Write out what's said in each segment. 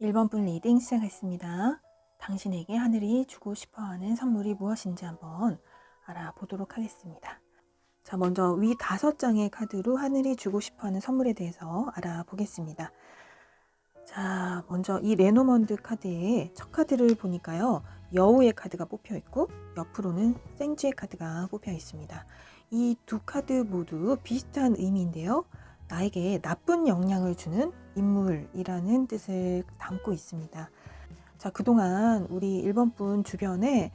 1번 분 리딩 시작하겠습니다. 당신에게 하늘이 주고 싶어하는 선물이 무엇인지 한번 알아보도록 하겠습니다. 자, 먼저 위 5장의 카드로 하늘이 주고 싶어하는 선물에 대해서 알아보겠습니다. 자, 먼저 이 레노먼드 카드의 첫 카드를 보니까요. 여우의 카드가 뽑혀 있고 옆으로는 생쥐의 카드가 뽑혀 있습니다. 이 두 카드 모두 비슷한 의미인데요. 나에게 나쁜 영향을 주는 인물이라는 뜻을 담고 있습니다. 자, 그동안 우리 1번 분 주변에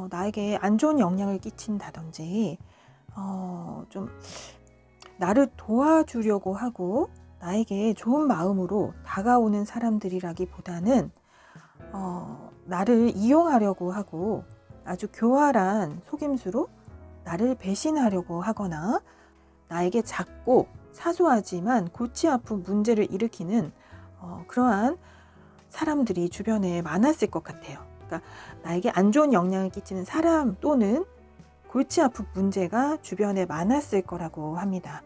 나에게 안 좋은 영향을 끼친다든지 좀 나를 도와주려고 하고 나에게 좋은 마음으로 다가오는 사람들이라기보다는 나를 이용하려고 하고 아주 교활한 속임수로 나를 배신하려고 하거나 나에게 작고 사소하지만 골치 아픈 문제를 일으키는 그러한 사람들이 주변에 많았을 것 같아요. 그러니까 나에게 안 좋은 영향을 끼치는 사람 또는 골치 아픈 문제가 주변에 많았을 거라고 합니다.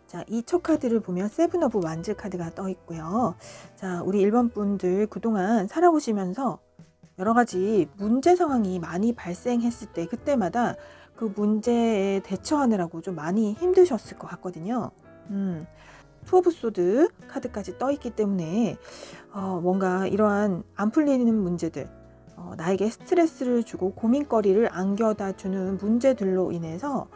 자, 이 첫 카드를 보면 세븐 오브 완즈 카드가 떠 있고요. 자, 우리 1번 분들 그동안 살아오시면서 여러 가지 문제 상황이 많이 발생했을 때 그때마다 그 문제에 대처하느라고 좀 많이 힘드셨을 것 같거든요. 투 오브 소드 카드까지 떠 있기 때문에 뭔가 이러한 안 풀리는 문제들, 나에게 스트레스를 주고 고민거리를 안겨다 주는 문제들로 인해서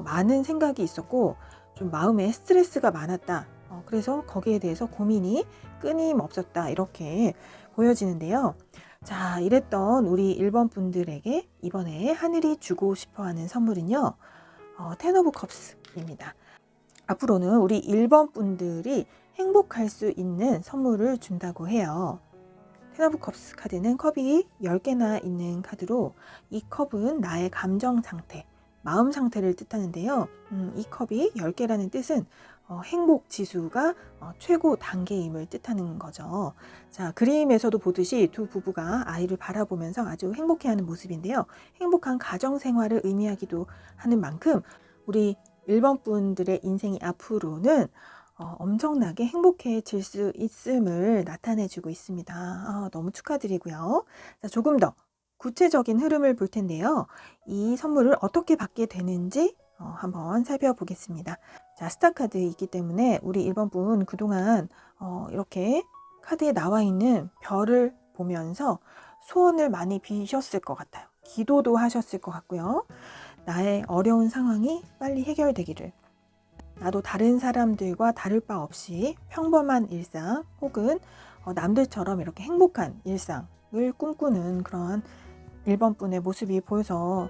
많은 생각이 있었고 좀 마음에 스트레스가 많았다. 그래서 거기에 대해서 고민이 끊임없었다. 이렇게 보여지는데요. 자, 이랬던 우리 1번 분들에게 이번에 하늘이 주고 싶어하는 선물은요. 텐 오브 컵스입니다. 앞으로는 우리 1번 분들이 행복할 수 있는 선물을 준다고 해요. 텐 오브 컵스 카드는 컵이 10개나 있는 카드로 이 컵은 나의 감정 상태, 마음 상태를 뜻하는데요. 이 컵이 10개라는 뜻은 행복 지수가 최고 단계임을 뜻하는 거죠. 자, 그림에서도 보듯이 두 부부가 아이를 바라보면서 아주 행복해하는 모습인데요. 행복한 가정 생활을 의미하기도 하는 만큼 우리 1번 분들의 인생이 앞으로는 엄청나게 행복해질 수 있음을 나타내주고 있습니다. 너무 축하드리고요. 자, 조금 더 구체적인 흐름을 볼 텐데요. 이 선물을 어떻게 받게 되는지 한번 살펴보겠습니다. 자, 스타 카드 있기 때문에 우리 1번 분 그동안 이렇게 카드에 나와 있는 별을 보면서 소원을 많이 비셨을 것 같아요. 기도도 하셨을 것 같고요. 나의 어려운 상황이 빨리 해결되기를, 나도 다른 사람들과 다를 바 없이 평범한 일상 혹은 남들처럼 이렇게 행복한 일상을 꿈꾸는 그런 1번 분의 모습이 보여서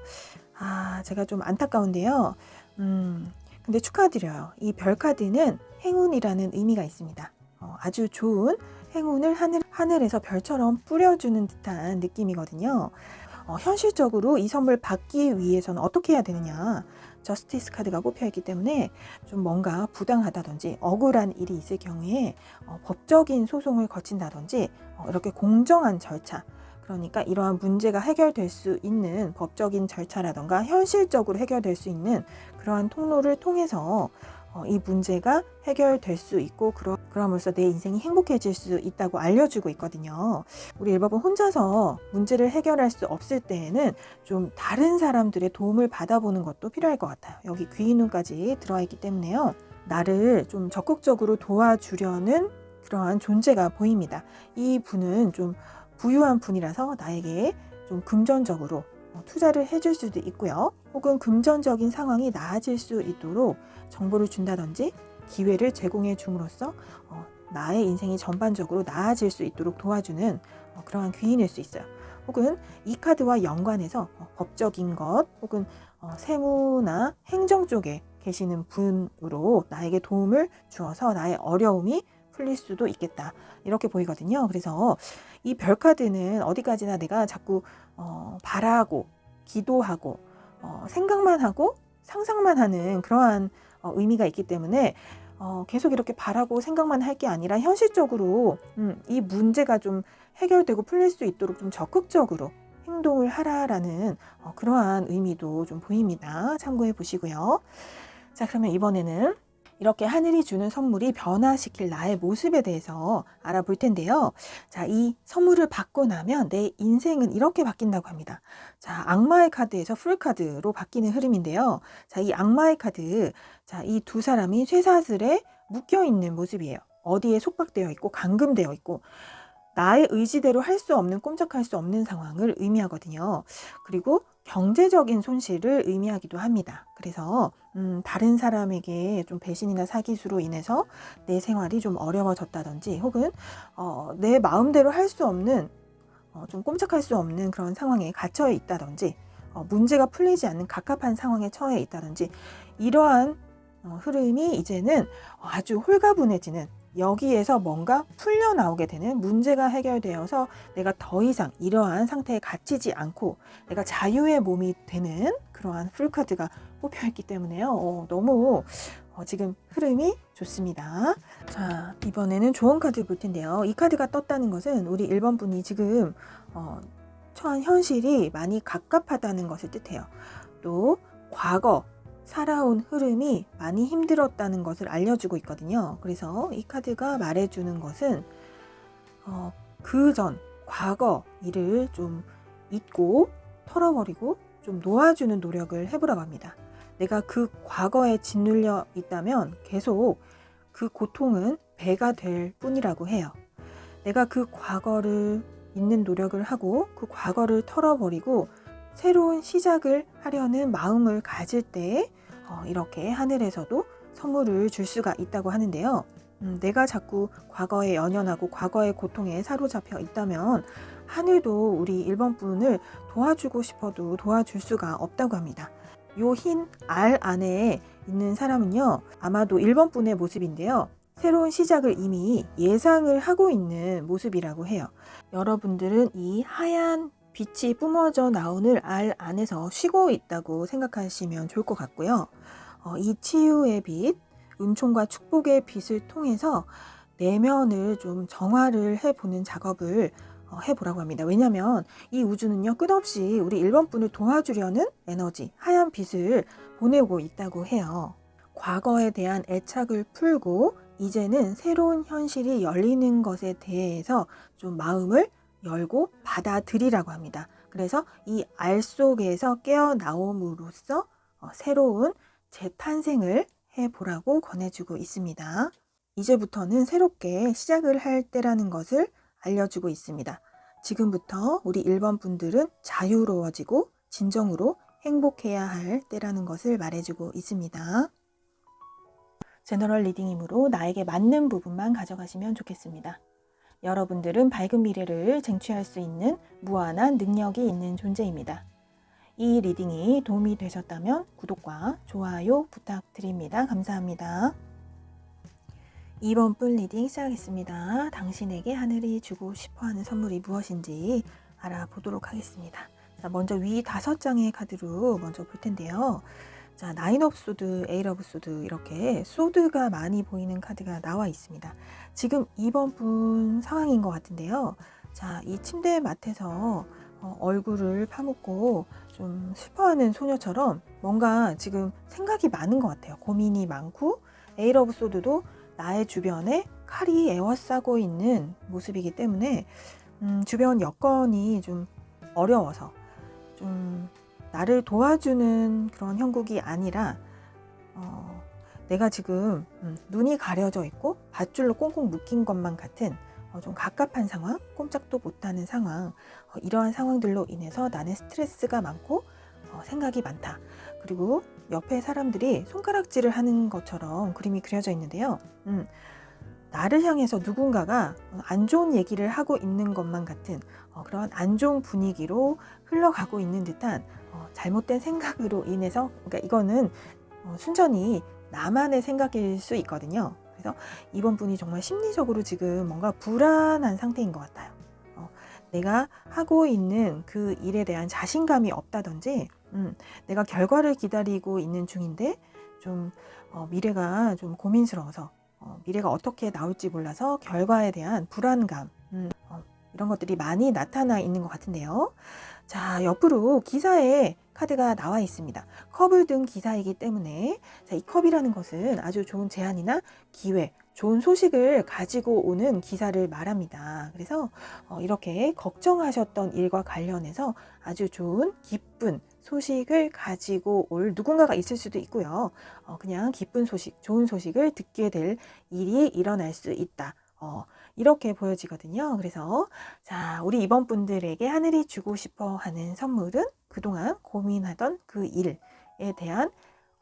제가 좀 안타까운데요. 근데 축하드려요. 이 별 카드는 행운이라는 의미가 있습니다. 아주 좋은 행운을 하늘에서 별처럼 뿌려주는 듯한 느낌이거든요. 현실적으로 이 선물 받기 위해서는 어떻게 해야 되느냐. 저스티스 카드가 뽑혀있기 때문에 좀 뭔가 부당하다든지 억울한 일이 있을 경우에 법적인 소송을 거친다든지 이렇게 공정한 절차, 그러니까 이러한 문제가 해결될 수 있는 법적인 절차라던가 현실적으로 해결될 수 있는 그러한 통로를 통해서 이 문제가 해결될 수 있고 그럼으로써 내 인생이 행복해질 수 있다고 알려주고 있거든요. 우리 1번은 혼자서 문제를 해결할 수 없을 때에는 좀 다른 사람들의 도움을 받아보는 것도 필요할 것 같아요. 여기 귀인운까지 들어와 있기 때문에요. 나를 좀 적극적으로 도와주려는 그러한 존재가 보입니다. 이 분은 좀 부유한 분이라서 나에게 좀 금전적으로 투자를 해줄 수도 있고요. 혹은 금전적인 상황이 나아질 수 있도록 정보를 준다든지 기회를 제공해 줌으로써 나의 인생이 전반적으로 나아질 수 있도록 도와주는 그러한 귀인일 수 있어요. 혹은 이 카드와 연관해서 법적인 것 혹은 세무나 행정 쪽에 계시는 분으로 나에게 도움을 주어서 나의 어려움이 풀릴 수도 있겠다. 이렇게 보이거든요. 그래서 이 별 카드는 어디까지나 내가 자꾸 바라고 기도하고 생각만 하고 상상만 하는 그러한 의미가 있기 때문에 계속 이렇게 바라고 생각만 할 게 아니라 현실적으로 이 문제가 좀 해결되고 풀릴 수 있도록 좀 적극적으로 행동을 하라라는 그러한 의미도 좀 보입니다. 참고해 보시고요. 자, 그러면 이번에는 이렇게 하늘이 주는 선물이 변화시킬 나의 모습에 대해서 알아볼 텐데요. 자, 이 선물을 받고 나면 내 인생은 이렇게 바뀐다고 합니다. 자, 악마의 카드에서 풀 카드로 바뀌는 흐름인데요. 자, 이 악마의 카드, 자, 이 두 사람이 쇠사슬에 묶여 있는 모습이에요. 어디에 속박되어 있고 감금되어 있고 나의 의지대로 할 수 없는, 꼼짝할 수 없는 상황을 의미하거든요. 그리고 경제적인 손실을 의미하기도 합니다. 그래서 다른 사람에게 좀 배신이나 사기수로 인해서 내 생활이 좀 어려워졌다든지 혹은 내 마음대로 할 수 없는, 좀 꼼짝할 수 없는 그런 상황에 갇혀 있다든지 문제가 풀리지 않는 갑갑한 상황에 처해 있다든지 이러한 흐름이 이제는 아주 홀가분해지는, 여기에서 뭔가 풀려나오게 되는, 문제가 해결되어서 내가 더 이상 이러한 상태에 갇히지 않고 내가 자유의 몸이 되는 그러한 풀카드가 뽑혀있기 때문에요. 너무 지금 흐름이 좋습니다. 자, 이번에는 조언 카드 볼 텐데요. 이 카드가 떴다는 것은 우리 1번 분이 지금 처한 현실이 많이 갑갑하다는 것을 뜻해요. 또 과거 살아온 흐름이 많이 힘들었다는 것을 알려주고 있거든요. 그래서 이 카드가 말해주는 것은 그전 과거 일을 좀 잊고 털어버리고 좀 놓아주는 노력을 해보라고 합니다. 내가 그 과거에 짓눌려 있다면 계속 그 고통은 배가 될 뿐이라고 해요. 내가 그 과거를 잊는 노력을 하고 그 과거를 털어버리고 새로운 시작을 하려는 마음을 가질 때 이렇게 하늘에서도 선물을 줄 수가 있다고 하는데요. 내가 자꾸 과거에 연연하고 과거의 고통에 사로잡혀 있다면 하늘도 우리 1번 분을 도와주고 싶어도 도와줄 수가 없다고 합니다. 요 흰 알 안에 있는 사람은요, 아마도 1번 분의 모습인데요. 새로운 시작을 이미 예상을 하고 있는 모습이라고 해요. 여러분들은 이 하얀 빛이 뿜어져 나오는 알 안에서 쉬고 있다고 생각하시면 좋을 것 같고요. 이 치유의 빛, 은총과 축복의 빛을 통해서 내면을 좀 정화를 해보는 작업을 해보라고 합니다. 왜냐하면 이 우주는요, 끝없이 우리 1번 분을 도와주려는 에너지, 하얀 빛을 보내고 있다고 해요. 과거에 대한 애착을 풀고 이제는 새로운 현실이 열리는 것에 대해서 좀 마음을 열고 받아들이라고 합니다. 그래서 이 알 속에서 깨어나옴으로써 새로운 재탄생을 해보라고 권해주고 있습니다. 이제부터는 새롭게 시작을 할 때라는 것을 알려주고 있습니다. 지금부터 우리 1번 분들은 자유로워지고 진정으로 행복해야 할 때라는 것을 말해주고 있습니다. 제너럴 리딩이므로 나에게 맞는 부분만 가져가시면 좋겠습니다. 여러분들은 밝은 미래를 쟁취할 수 있는 무한한 능력이 있는 존재입니다. 이 리딩이 도움이 되셨다면 구독과 좋아요 부탁드립니다. 감사합니다. 2번 분 리딩 시작하겠습니다. 당신에게 하늘이 주고 싶어하는 선물이 무엇인지 알아보도록 하겠습니다. 자, 먼저 위 5장의 카드로 먼저 볼 텐데요. 자, 나인 오브 소드, 에잇 오브 소드, 이렇게 소드가 많이 보이는 카드가 나와 있습니다. 지금 2번 분 상황인 것 같은데요. 자, 이 침대 맡에서 얼굴을 파묻고 좀 슬퍼하는 소녀처럼 뭔가 지금 생각이 많은 것 같아요. 고민이 많고, 에잇 오브 소드도 나의 주변에 칼이 에워싸고 있는 모습이기 때문에 주변 여건이 좀 어려워서 좀 나를 도와주는 그런 형국이 아니라 내가 지금 눈이 가려져 있고 밧줄로 꽁꽁 묶인 것만 같은 좀 갑갑한 상황, 꼼짝도 못하는 상황, 이러한 상황들로 인해서 나는 스트레스가 많고 생각이 많다. 그리고 옆에 사람들이 손가락질을 하는 것처럼 그림이 그려져 있는데요. 나를 향해서 누군가가 안 좋은 얘기를 하고 있는 것만 같은 그런 안 좋은 분위기로 흘러가고 있는 듯한 잘못된 생각으로 인해서, 그러니까 이거는 순전히 나만의 생각일 수 있거든요. 그래서 이번 분이 정말 심리적으로 지금 뭔가 불안한 상태인 것 같아요. 내가 하고 있는 그 일에 대한 자신감이 없다든지 내가 결과를 기다리고 있는 중인데 좀 미래가 좀 고민스러워서 미래가 어떻게 나올지 몰라서 결과에 대한 불안감, 이런 것들이 많이 나타나 있는 것 같은데요. 자, 옆으로 기사에 카드가 나와 있습니다. 컵을 든 기사이기 때문에 자, 이 컵이라는 것은 아주 좋은 제안이나 기회, 좋은 소식을 가지고 오는 기사를 말합니다. 그래서 이렇게 걱정하셨던 일과 관련해서 아주 좋은 기쁜 소식을 가지고 올 누군가가 있을 수도 있고요. 그냥 기쁜 소식, 좋은 소식을 듣게 될 일이 일어날 수 있다. 이렇게 보여지거든요. 그래서 자, 우리 이번 분들에게 하늘이 주고 싶어 하는 선물은 그동안 고민하던 그 일에 대한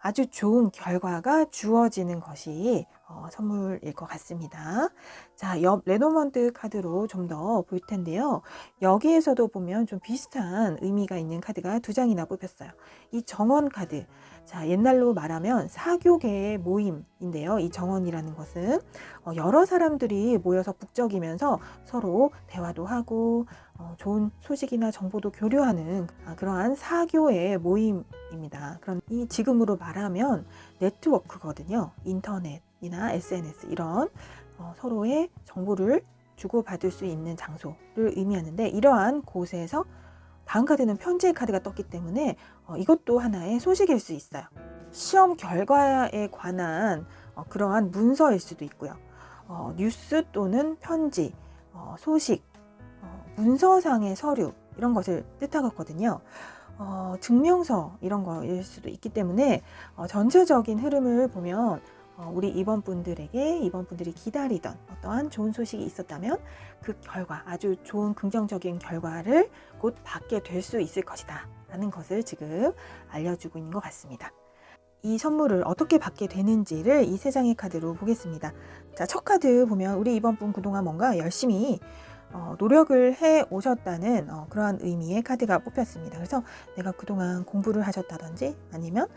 아주 좋은 결과가 주어지는 것이 선물일 것 같습니다. 자, 옆 레노먼트 카드로 좀 더 볼 텐데요. 여기에서도 보면 좀 비슷한 의미가 있는 카드가 두 장이나 뽑혔어요. 이 정원 카드. 자, 옛날로 말하면 사교계의 모임인데요. 이 정원이라는 것은 여러 사람들이 모여서 북적이면서 서로 대화도 하고 좋은 소식이나 정보도 교류하는 그러한 사교의 모임입니다. 그럼 이 지금으로 말하면 네트워크거든요. 인터넷이나 SNS 이런 서로의 정보를 주고받을 수 있는 장소를 의미하는데 이러한 곳에서 다음 카드는 편지의 카드가 떴기 때문에 이것도 하나의 소식일 수 있어요. 시험 결과에 관한 그러한 문서일 수도 있고요. 뉴스 또는 편지, 소식, 문서상의 서류 이런 것을 뜻하거든요. 증명서 이런 거일 수도 있기 때문에 전체적인 흐름을 보면 우리 이번 분들이 기다리던 어떠한 좋은 소식이 있었다면 그 결과, 아주 좋은 긍정적인 결과를 곧 받게 될 수 있을 것이다 라는 것을 지금 알려주고 있는 것 같습니다. 이 선물을 어떻게 받게 되는지를 이 세 장의 카드로 보겠습니다. 자, 첫 카드 보면 우리 이번 분 그동안 뭔가 열심히 노력을 해 오셨다는 그러한 의미의 카드가 뽑혔습니다. 그래서 내가 그동안 공부를 하셨다든지 아니면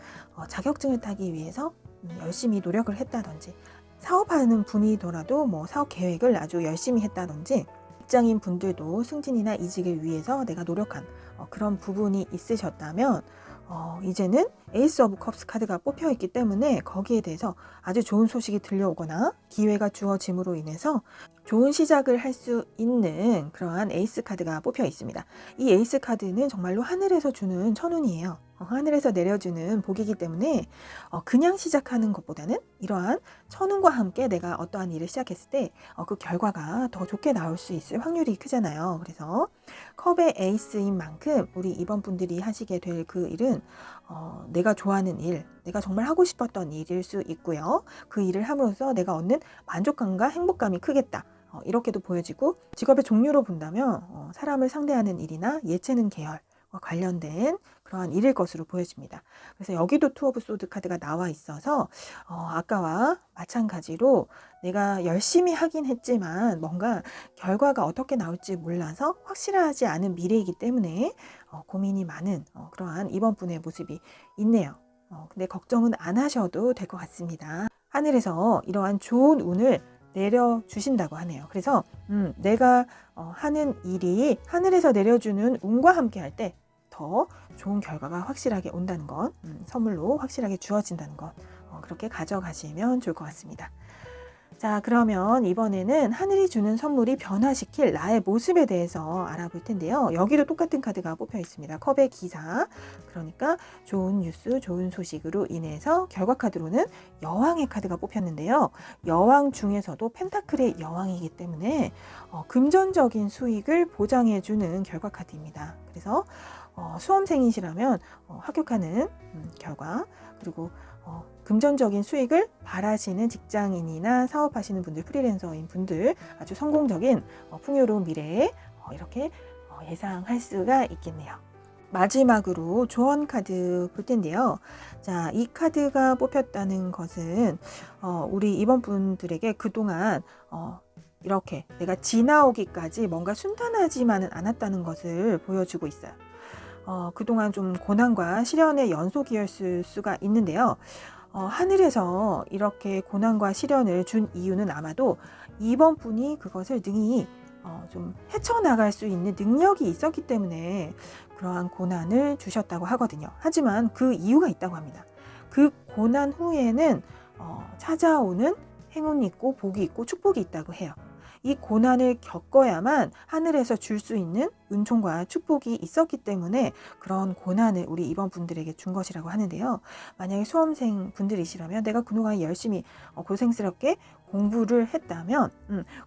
자격증을 따기 위해서 열심히 노력을 했다든지 사업하는 분이더라도 뭐 사업 계획을 아주 열심히 했다든지 직장인 분들도 승진이나 이직을 위해서 내가 노력한 그런 부분이 있으셨다면 이제는 에이스 오브 컵스 카드가 뽑혀 있기 때문에 거기에 대해서 아주 좋은 소식이 들려오거나 기회가 주어짐으로 인해서 좋은 시작을 할 수 있는 그러한 에이스 카드가 뽑혀 있습니다. 이 에이스 카드는 정말로 하늘에서 주는 천운이에요. 하늘에서 내려주는 복이기 때문에 그냥 시작하는 것보다는 이러한 천운과 함께 내가 어떠한 일을 시작했을 때 그 결과가 더 좋게 나올 수 있을 확률이 크잖아요. 그래서 컵의 에이스인 만큼 우리 이번 분들이 하시게 될 그 일은 내가 좋아하는 일, 내가 정말 하고 싶었던 일일 수 있고요. 그 일을 함으로써 내가 얻는 만족감과 행복감이 크겠다. 이렇게도 보여지고 직업의 종류로 본다면 사람을 상대하는 일이나 예체능 계열과 관련된 그러한 일일 것으로 보여집니다. 그래서 여기도 투 오브 소드 카드가 나와 있어서 아까와 마찬가지로 내가 열심히 하긴 했지만 뭔가 결과가 어떻게 나올지 몰라서 확실하지 않은 미래이기 때문에 고민이 많은 그러한 이번 분의 모습이 있네요. 근데 걱정은 안 하셔도 될 것 같습니다. 하늘에서 이러한 좋은 운을 내려주신다고 하네요. 그래서 내가 하는 일이 하늘에서 내려주는 운과 함께 할 때 더 좋은 결과가 확실하게 온다는 것, 선물로 확실하게 주어진다는 것, 그렇게 가져가시면 좋을 것 같습니다. 자, 그러면 이번에는 하늘이 주는 선물이 변화시킬 나의 모습에 대해서 알아볼 텐데요. 여기도 똑같은 카드가 뽑혀 있습니다. 컵의 기사, 그러니까 좋은 뉴스, 좋은 소식으로 인해서 결과 카드로는 여왕의 카드가 뽑혔는데요. 여왕 중에서도 펜타클의 여왕이기 때문에 금전적인 수익을 보장해주는 결과 카드입니다. 그래서 수험생이시라면 합격하는 결과, 그리고 금전적인 수익을 바라시는 직장인이나 사업하시는 분들, 프리랜서인 분들 아주 성공적인 풍요로운 미래에 이렇게 예상할 수가 있겠네요. 마지막으로 조언 카드 볼 텐데요. 자, 이 카드가 뽑혔다는 것은 우리 이번 분들에게 그동안 이렇게 내가 지나오기까지 뭔가 순탄하지만은 않았다는 것을 보여주고 있어요. 그동안 좀 고난과 시련의 연속이었을 수가 있는데요. 하늘에서 이렇게 고난과 시련을 준 이유는 아마도 이번 분이 그것을 능히 좀 헤쳐나갈 수 있는 능력이 있었기 때문에 그러한 고난을 주셨다고 하거든요. 하지만 그 이유가 있다고 합니다. 그 고난 후에는 찾아오는 행운이 있고 복이 있고 축복이 있다고 해요. 이 고난을 겪어야만 하늘에서 줄 수 있는 은총과 축복이 있었기 때문에 그런 고난을 우리 이번 분들에게 준 것이라고 하는데요. 만약에 수험생 분들이시라면 내가 그동안 열심히 고생스럽게 공부를 했다면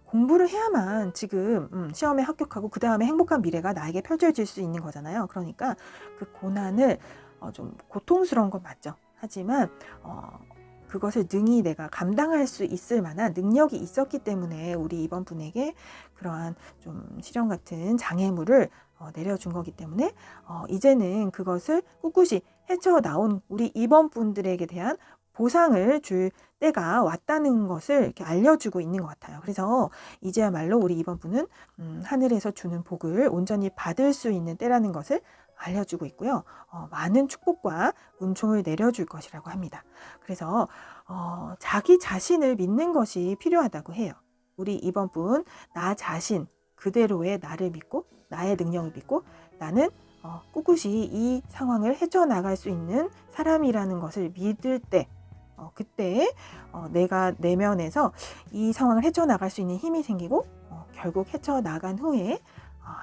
공부를 해야만 지금 시험에 합격하고 그 다음에 행복한 미래가 나에게 펼쳐질 수 있는 거잖아요. 그러니까 그 고난을 좀 고통스러운 건 맞죠. 하지만 그것을 능히 내가 감당할 수 있을 만한 능력이 있었기 때문에 우리 이번 분에게 그러한 좀 시련 같은 장애물을 내려준 거기 때문에 이제는 그것을 꿋꿋이 헤쳐나온 우리 이번 분들에게 대한 보상을 줄 때가 왔다는 것을 이렇게 알려주고 있는 것 같아요. 그래서 이제야말로 우리 이번 분은 하늘에서 주는 복을 온전히 받을 수 있는 때라는 것을 알려주고 있고요. 많은 축복과 은총을 내려줄 것이라고 합니다. 그래서 자기 자신을 믿는 것이 필요하다고 해요. 우리 이번 분, 나 자신 그대로의 나를 믿고 나의 능력을 믿고 나는 꿋꿋이 이 상황을 헤쳐나갈 수 있는 사람이라는 것을 믿을 때 그때 내가 내면에서 이 상황을 헤쳐나갈 수 있는 힘이 생기고 결국 헤쳐나간 후에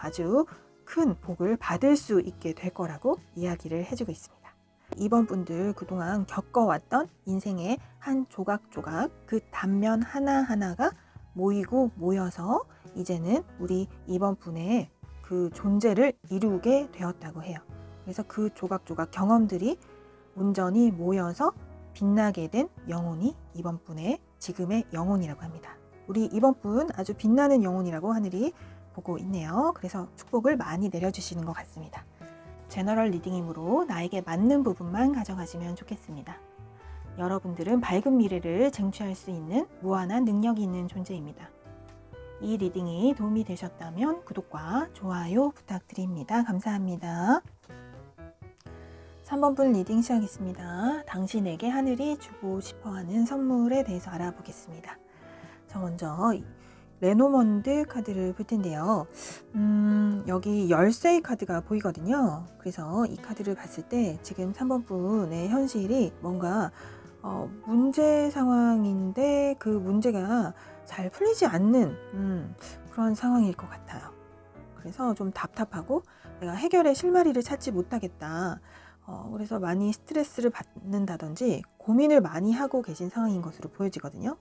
아주 큰 복을 받을 수 있게 될 거라고 이야기를 해주고 있습니다. 이번 분들 그동안 겪어왔던 인생의 한 조각조각 그 단면 하나하나가 모이고 모여서 이제는 우리 이번 분의 그 존재를 이루게 되었다고 해요. 그래서 그 조각조각 경험들이 온전히 모여서 빛나게 된 영혼이 이번 분의 지금의 영혼이라고 합니다. 우리 이번 분 아주 빛나는 영혼이라고 하늘이 보고 있네요. 그래서 축복을 많이 내려주시는 것 같습니다. 제너럴 리딩이므로 나에게 맞는 부분만 가져가시면 좋겠습니다. 여러분들은 밝은 미래를 쟁취할 수 있는 무한한 능력이 있는 존재입니다. 이 리딩이 도움이 되셨다면 구독과 좋아요 부탁드립니다. 감사합니다. 3번 분 리딩 시작하겠습니다. 당신에게 하늘이 주고 싶어하는 선물에 대해서 알아보겠습니다. 자, 먼저 레노먼드 카드를 볼 텐데요. 여기 열쇠의 카드가 보이거든요. 그래서 이 카드를 봤을 때 지금 3번 분의 현실이 뭔가 문제 상황인데 그 문제가 잘 풀리지 않는 그런 상황일 것 같아요. 그래서 좀 답답하고 내가 해결의 실마리를 찾지 못하겠다. 그래서 많이 스트레스를 받는다든지 고민을 많이 하고 계신 상황인 것으로 보여지거든요.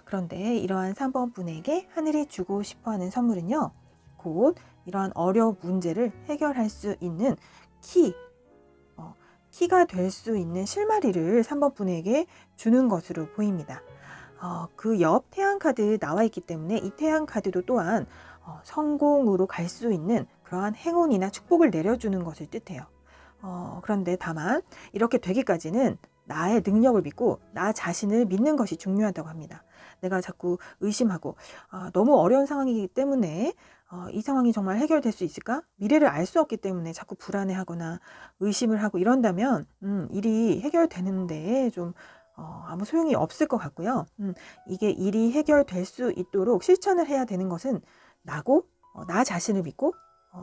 그런데 이러한 3번 분에게 하늘이 주고 싶어하는 선물은요. 곧 이러한 어려운 문제를 해결할 수 있는 키가 될 수 있는 실마리를 3번 분에게 주는 것으로 보입니다. 그 옆 태양 카드 나와 있기 때문에 이 태양 카드도 또한 성공으로 갈 수 있는 그러한 행운이나 축복을 내려주는 것을 뜻해요. 그런데 다만 이렇게 되기까지는 나의 능력을 믿고 나 자신을 믿는 것이 중요하다고 합니다. 내가 자꾸 의심하고 너무 어려운 상황이기 때문에 이 상황이 정말 해결될 수 있을까? 미래를 알 수 없기 때문에 자꾸 불안해하거나 의심을 하고 이런다면 일이 해결되는데 좀 아무 소용이 없을 것 같고요. 이게 일이 해결될 수 있도록 실천을 해야 되는 것은 나고 나 자신을 믿고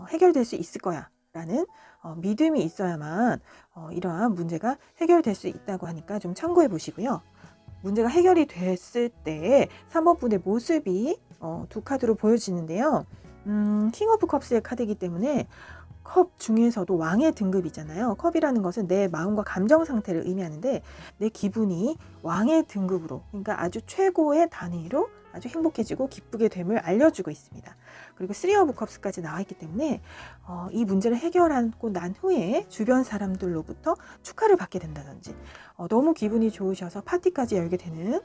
해결될 수 있을 거야 라는 믿음이 있어야만 이러한 문제가 해결될 수 있다고 하니까 좀 참고해 보시고요. 문제가 해결이 됐을 때 3번 분의 모습이 두 카드로 보여지는데요. 킹 오브 컵스의 카드이기 때문에 컵 중에서도 왕의 등급이잖아요. 컵이라는 것은 내 마음과 감정 상태를 의미하는데 내 기분이 왕의 등급으로, 그러니까 아주 최고의 단위로 아주 행복해지고 기쁘게 됨을 알려주고 있습니다. 그리고 3 오브 컵스까지 나와 있기 때문에 이 문제를 해결하고 난 후에 주변 사람들로부터 축하를 받게 된다든지 너무 기분이 좋으셔서 파티까지 열게 되는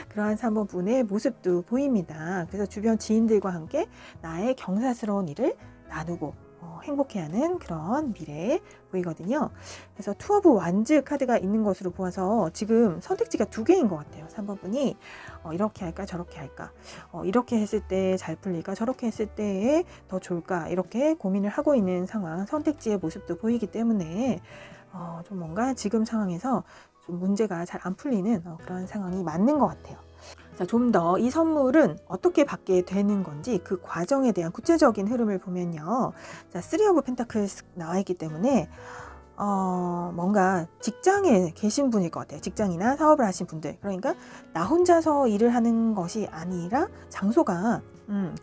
그러한 3번 분의 모습도 보입니다. 그래서 주변 지인들과 함께 나의 경사스러운 일을 나누고 행복해하는 그런 미래 보이거든요. 그래서 투 오브 완즈 카드가 있는 것으로 보아서 지금 선택지가 두 개인 것 같아요. 3번 분이 이렇게 할까 저렇게 할까, 이렇게 했을 때 잘 풀릴까 저렇게 했을 때 더 좋을까, 이렇게 고민을 하고 있는 상황, 선택지의 모습도 보이기 때문에 좀 뭔가 지금 상황에서 좀 문제가 잘 안 풀리는 그런 상황이 맞는 것 같아요. 자, 좀 더 이 선물은 어떻게 받게 되는 건지 그 과정에 대한 구체적인 흐름을 보면요. 자, 3 오브 펜타클스 나와 있기 때문에 뭔가 직장에 계신 분일 것 같아요. 직장이나 사업을 하신 분들. 그러니까 나 혼자서 일을 하는 것이 아니라 장소가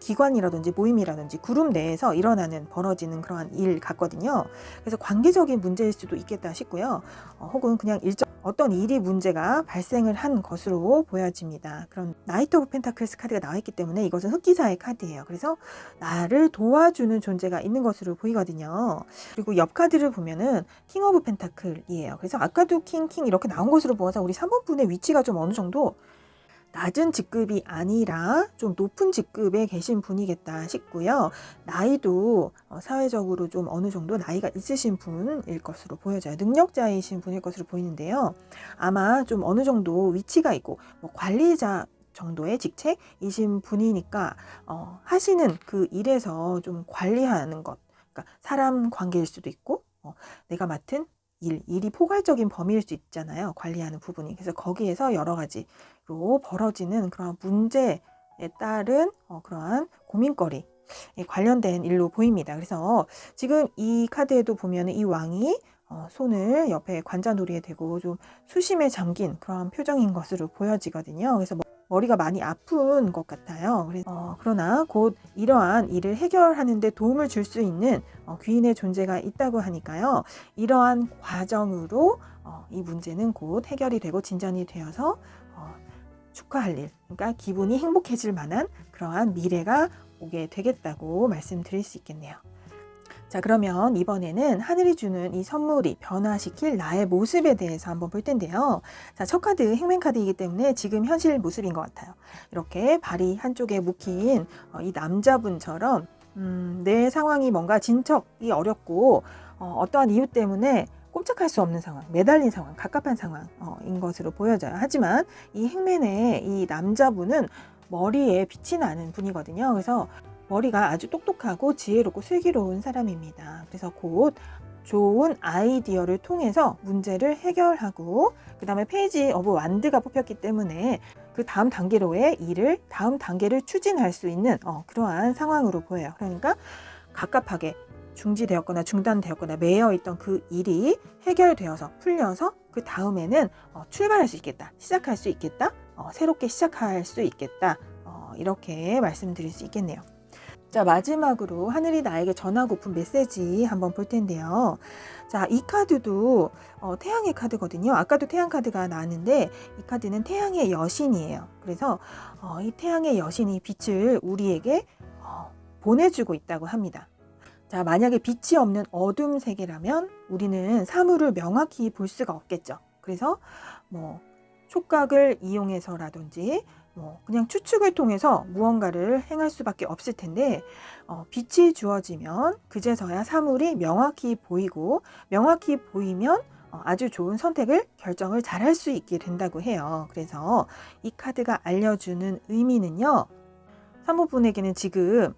기관이라든지 모임이라든지 그룹 내에서 일어나는 벌어지는 그러한 일 같거든요. 그래서 관계적인 문제일 수도 있겠다 싶고요. 혹은 그냥 어떤 일이 문제가 발생을 한 것으로 보여집니다. 그런 나이트 오브 펜타클스 카드가 나와 있기 때문에 이것은 흑기사의 카드예요. 그래서 나를 도와주는 존재가 있는 것으로 보이거든요. 그리고 옆 카드를 보면은 킹 오브 펜타클이에요. 그래서 아까도 킹 이렇게 나온 것으로 보아서 우리 3번 분의 위치가 좀 어느 정도 낮은 직급이 아니라 좀 높은 직급에 계신 분이겠다 싶고요. 나이도 사회적으로 좀 어느 정도 나이가 있으신 분일 것으로 보여져요. 능력자이신 분일 것으로 보이는데요. 아마 좀 어느 정도 위치가 있고 관리자 정도의 직책이신 분이니까 하시는 그 일에서 좀 관리하는 것, 그러니까 사람 관계일 수도 있고 내가 맡은 일이 포괄적인 범위일 수 있잖아요. 관리하는 부분이. 그래서 거기에서 여러 가지로 벌어지는 그런 문제에 따른 그러한 고민거리 관련된 일로 보입니다. 그래서 지금 이 카드에도 보면 이 왕이 손을 옆에 관자놀이에 대고 좀 수심에 잠긴 그런 표정인 것으로 보여지거든요. 그래서 머리가 많이 아픈 것 같아요. 그러나 곧 이러한 일을 해결하는 데 도움을 줄 수 있는 귀인의 존재가 있다고 하니까요. 이러한 과정으로 이 문제는 곧 해결이 되고 진전이 되어서 축하할 일, 그러니까 기분이 행복해질 만한 그러한 미래가 오게 되겠다고 말씀드릴 수 있겠네요. 자, 그러면 이번에는 하늘이 주는 이 선물이 변화시킬 나의 모습에 대해서 한번 볼 텐데요. 자, 첫 카드 행맨 카드이기 때문에 지금 현실 모습인 것 같아요. 이렇게 발이 한쪽에 묶인 이 남자분처럼 내 상황이 뭔가 진척이 어렵고 어떠한 이유 때문에 꼼짝할 수 없는 상황, 매달린 상황, 갑갑한 상황인 것으로 보여져요. 하지만 이 행맨의 이 남자분은 머리에 빛이 나는 분이거든요. 그래서 머리가 아주 똑똑하고 지혜롭고 슬기로운 사람입니다. 그래서 곧 좋은 아이디어를 통해서 문제를 해결하고 그 다음에 페이지 오브 완드가 뽑혔기 때문에 그 다음 단계로의 일을 다음 단계를 추진할 수 있는 그러한 상황으로 보여요. 그러니까 갑갑하게 중지되었거나 중단되었거나 매여있던 그 일이 해결되어서 풀려서 그 다음에는 출발할 수 있겠다, 시작할 수 있겠다, 새롭게 시작할 수 있겠다, 이렇게 말씀드릴 수 있겠네요. 자, 마지막으로 하늘이 나에게 전하고픈 메시지 한번 볼 텐데요. 자, 이 카드도 태양의 카드거든요. 아까도 태양 카드가 나왔는데 이 카드는 태양의 여신이에요. 그래서 이 태양의 여신이 빛을 우리에게 보내주고 있다고 합니다. 자, 만약에 빛이 없는 어둠 세계라면 우리는 사물을 명확히 볼 수가 없겠죠. 그래서 촉각을 이용해서라든지 그냥 추측을 통해서 무언가를 행할 수밖에 없을 텐데 빛이 주어지면 그제서야 사물이 명확히 보이고 명확히 보이면 아주 좋은 선택을 결정을 잘 할 수 있게 된다고 해요. 그래서 이 카드가 알려주는 의미는요. 사모분에게는 지금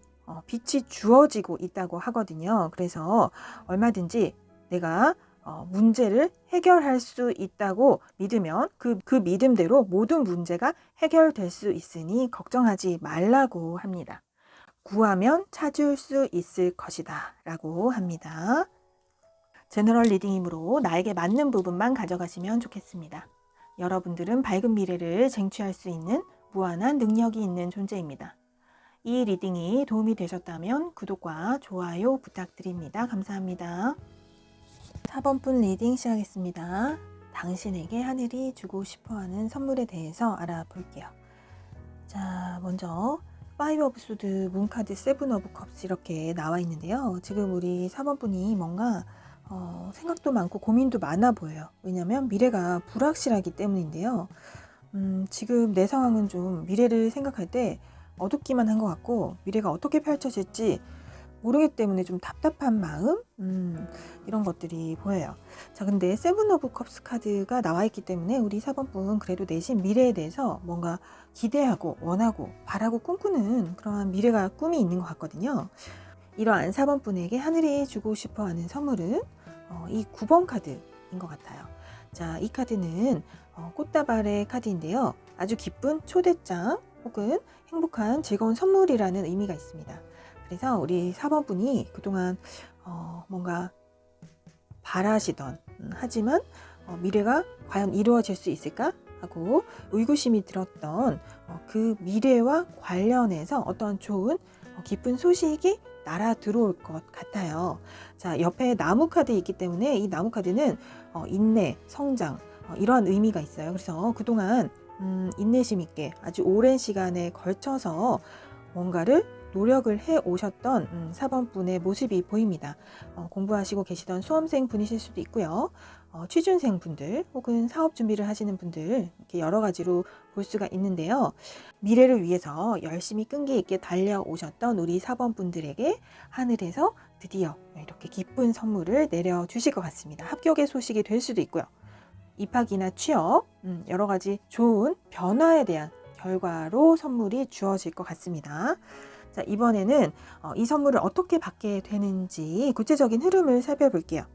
빛이 주어지고 있다고 하거든요. 그래서 얼마든지 내가 문제를 해결할 수 있다고 믿으면 그 믿음대로 모든 문제가 해결될 수 있으니 걱정하지 말라고 합니다. 구하면 찾을 수 있을 것이다 라고 합니다. 제너럴 리딩이므로 나에게 맞는 부분만 가져가시면 좋겠습니다. 여러분들은 밝은 미래를 쟁취할 수 있는 무한한 능력이 있는 존재입니다. 이 리딩이 도움이 되셨다면 구독과 좋아요 부탁드립니다. 감사합니다. 4번 분 리딩 시작하겠습니다. 당신에게 하늘이 주고 싶어하는 선물에 대해서 알아볼게요. 자, 먼저 5 오브 소드, 문카드, 7 오브 컵스 이렇게 나와 있는데요. 지금 우리 4번 분이 뭔가 생각도 많고 고민도 많아 보여요. 왜냐하면 미래가 불확실하기 때문인데요. 지금 내 상황은 좀 미래를 생각할 때 어둡기만 한 것 같고 미래가 어떻게 펼쳐질지 모르기 때문에 좀 답답한 마음 이런 것들이 보여요. 자, 근데 7 오브 컵스 카드가 나와 있기 때문에 우리 4번 분 그래도 내심 미래에 대해서 뭔가 기대하고 원하고 바라고 꿈꾸는 그러한 미래가 꿈이 있는 것 같거든요. 이러한 4번 분에게 하늘이 주고 싶어하는 선물은 이 9번 카드인 것 같아요. 자, 이 카드는 꽃다발의 카드인데요. 아주 기쁜 초대장 혹은 행복한 즐거운 선물이라는 의미가 있습니다. 그래서 우리 4번 분이 그동안 뭔가 바라시던 하지만 미래가 과연 이루어질 수 있을까 하고 의구심이 들었던 그 미래와 관련해서 어떤 좋은 기쁜 소식이 날아 들어올 것 같아요. 자, 옆에 나무 카드 있기 때문에 이 나무 카드는 인내, 성장 이러한 의미가 있어요. 그래서 그동안 인내심 있게 아주 오랜 시간에 걸쳐서 뭔가를 노력을 해 오셨던 사범분의 모습이 보입니다. 공부하시고 계시던 수험생 분이실 수도 있고요. 취준생 분들 혹은 사업 준비를 하시는 분들 이렇게 여러 가지로 볼 수가 있는데요. 미래를 위해서 열심히 끈기 있게 달려오셨던 우리 사범분들에게 하늘에서 드디어 이렇게 기쁜 선물을 내려주실 것 같습니다. 합격의 소식이 될 수도 있고요. 입학이나 취업, 여러 가지 좋은 변화에 대한 결과로 선물이 주어질 것 같습니다. 자, 이번에는 이 선물을 어떻게 받게 되는지 구체적인 흐름을 살펴볼게요.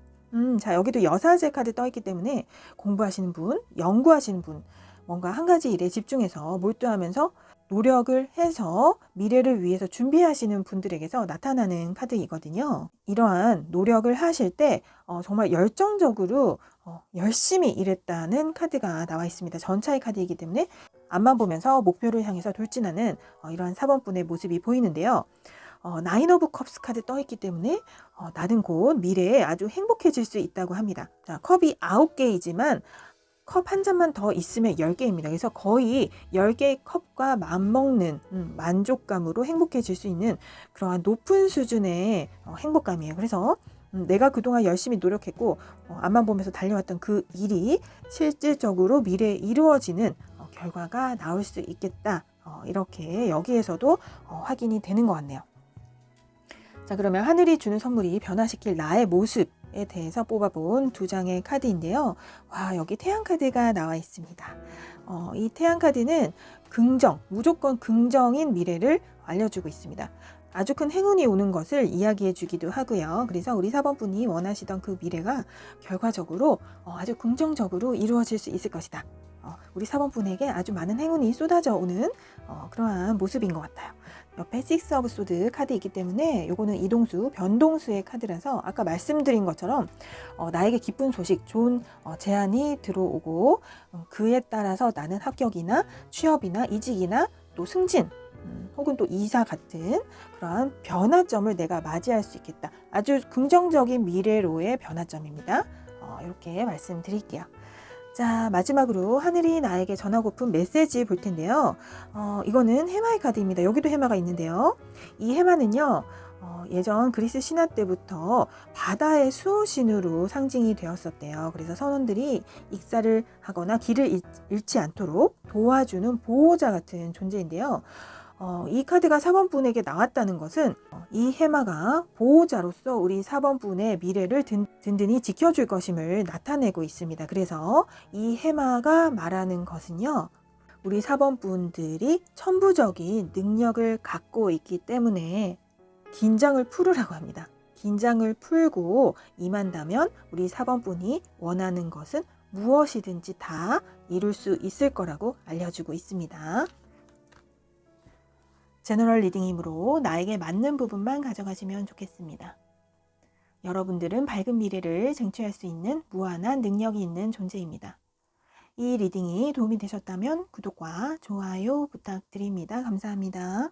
자, 여기도 여사제 카드 떠 있기 때문에 공부하시는 분, 연구하시는 분, 뭔가 한 가지 일에 집중해서 몰두하면서 노력을 해서 미래를 위해서 준비하시는 분들에게서 나타나는 카드이거든요. 이러한 노력을 하실 때 정말 열정적으로 열심히 일했다는 카드가 나와 있습니다. 전차의 카드이기 때문에 앞만 보면서 목표를 향해서 돌진하는 이러한 사범분의 모습이 보이는데요. 나인 오브 컵스 카드 떠 있기 때문에 나는 곧 미래에 아주 행복해질 수 있다고 합니다. 자, 컵이 9개이지만 컵 한 잔만 더 있으면 10개입니다. 그래서 거의 10개의 컵과 맞먹는 만족감으로 행복해질 수 있는 그러한 높은 수준의 행복감이에요. 그래서 내가 그동안 열심히 노력했고 앞만 보면서 달려왔던 그 일이 실질적으로 미래에 이루어지는 결과가 나올 수 있겠다. 이렇게 여기에서도 확인이 되는 것 같네요. 자, 그러면 하늘이 주는 선물이 변화시킬 나의 모습에 대해서 뽑아본 두 장의 카드인데요. 와, 여기 태양 카드가 나와 있습니다. 이 태양 카드는 긍정, 무조건 긍정인 미래를 알려주고 있습니다. 아주 큰 행운이 오는 것을 이야기해 주기도 하고요. 그래서 우리 사범분이 원하시던 그 미래가 결과적으로 아주 긍정적으로 이루어질 수 있을 것이다. 우리 사범분에게 아주 많은 행운이 쏟아져 오는 그러한 모습인 것 같아요. 옆에 식스 오브 소드 카드 있기 때문에 요거는 이동수, 변동수의 카드라서 아까 말씀드린 것처럼 나에게 기쁜 소식, 좋은 제안이 들어오고 그에 따라서 나는 합격이나 취업이나 이직이나 또 승진 혹은 또 이사 같은 그러한 변화점을 내가 맞이할 수 있겠다. 아주 긍정적인 미래로의 변화점입니다. 이렇게 말씀드릴게요. 자, 마지막으로 하늘이 나에게 전하고픈 메시지 볼 텐데요. 이거는 해마의 카드입니다. 여기도 해마가 있는데요. 이 해마는요. 예전 그리스 신화 때부터 바다의 수호신으로 상징이 되었었대요. 그래서 선원들이 익사를 하거나 길을 잃지 않도록 도와주는 보호자 같은 존재인데요. 이 카드가 4번분에게 나왔다는 것은 이 해마가 보호자로서 우리 4번분의 미래를 든든히 지켜줄 것임을 나타내고 있습니다. 그래서 이 해마가 말하는 것은요. 우리 4번분들이 천부적인 능력을 갖고 있기 때문에 긴장을 풀으라고 합니다. 긴장을 풀고 임한다면 우리 4번분이 원하는 것은 무엇이든지 다 이룰 수 있을 거라고 알려주고 있습니다. 제너럴 리딩이므로 나에게 맞는 부분만 가져가시면 좋겠습니다. 여러분들은 밝은 미래를 쟁취할 수 있는 무한한 능력이 있는 존재입니다. 이 리딩이 도움이 되셨다면 구독과 좋아요 부탁드립니다. 감사합니다.